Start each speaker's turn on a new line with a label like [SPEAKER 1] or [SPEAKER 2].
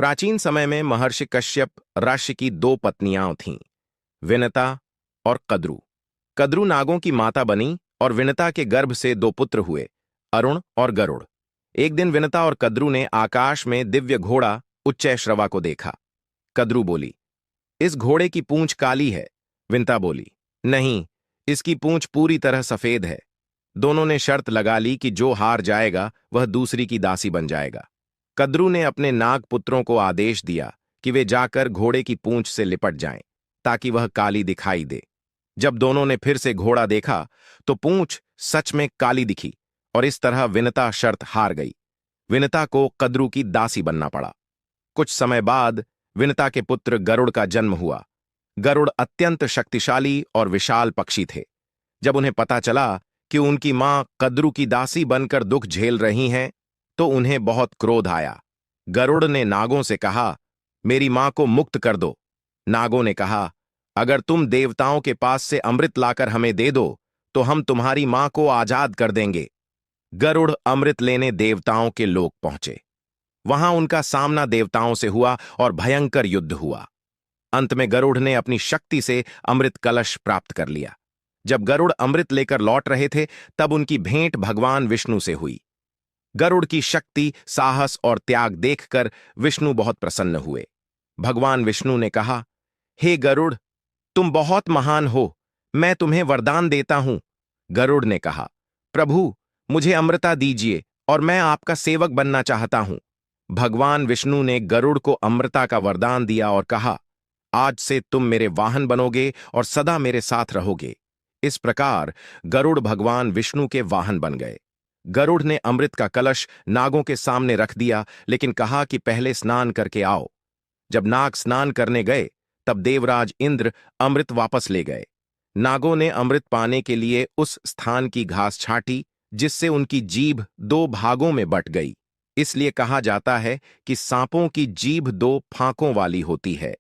[SPEAKER 1] प्राचीन समय में महर्षि कश्यप ऋषि की दो पत्नियां थीं, विनता और कद्रु। कद्रु नागों की माता बनी और विनता के गर्भ से दो पुत्र हुए, अरुण और गरुड़। एक दिन विनता और कद्रु ने आकाश में दिव्य घोड़ा उच्चैश्रवा को देखा। कद्रु बोली, इस घोड़े की पूंछ काली है। विनता बोली, नहीं, इसकी पूंछ पूरी तरह सफेद है। दोनों ने शर्त लगा ली कि जो हार जाएगा वह दूसरी की दासी बन जाएगा। कद्रु ने अपने नाग पुत्रों को आदेश दिया कि वे जाकर घोड़े की पूंछ से लिपट जाएं, ताकि वह काली दिखाई दे। जब दोनों ने फिर से घोड़ा देखा तो पूंछ सच में काली दिखी और इस तरह विनता शर्त हार गई। विनता को कद्रु की दासी बनना पड़ा। कुछ समय बाद विनता के पुत्र गरुड़ का जन्म हुआ। गरुड़ अत्यंत शक्तिशाली और विशाल पक्षी थे। जब उन्हें पता चला कि उनकी मां कद्रु की दासी बनकर दुख झेल रही हैं, तो उन्हें बहुत क्रोध आया। गरुड़ ने नागों से कहा, मेरी मां को मुक्त कर दो। नागों ने कहा, अगर तुम देवताओं के पास से अमृत लाकर हमें दे दो तो हम तुम्हारी मां को आजाद कर देंगे। गरुड़ अमृत लेने देवताओं के लोक पहुंचे। वहां उनका सामना देवताओं से हुआ और भयंकर युद्ध हुआ। अंत में गरुड़ ने अपनी शक्ति से अमृत कलश प्राप्त कर लिया। जब गरुड़ अमृत लेकर लौट रहे थे, तब उनकी भेंट भगवान विष्णु से हुई। गरुड़ की शक्ति, साहस और त्याग देखकर विष्णु बहुत प्रसन्न हुए। भगवान विष्णु ने कहा, हे गरुड़, तुम बहुत महान हो, मैं तुम्हें वरदान देता हूं। गरुड़ ने कहा, प्रभु, मुझे अमृता दीजिए और मैं आपका सेवक बनना चाहता हूं। भगवान विष्णु ने गरुड़ को अमृता का वरदान दिया और कहा, आज से तुम मेरे वाहन बनोगे और सदा मेरे साथ रहोगे। इस प्रकार गरुड़ भगवान विष्णु के वाहन बन गए। गरुड़ ने अमृत का कलश नागों के सामने रख दिया, लेकिन कहा कि पहले स्नान करके आओ। जब नाग स्नान करने गए, तब देवराज इंद्र अमृत वापस ले गए। नागों ने अमृत पाने के लिए उस स्थान की घास छांटी, जिससे उनकी जीभ दो भागों में बट गई। इसलिए कहा जाता है कि सांपों की जीभ दो फांकों वाली होती है।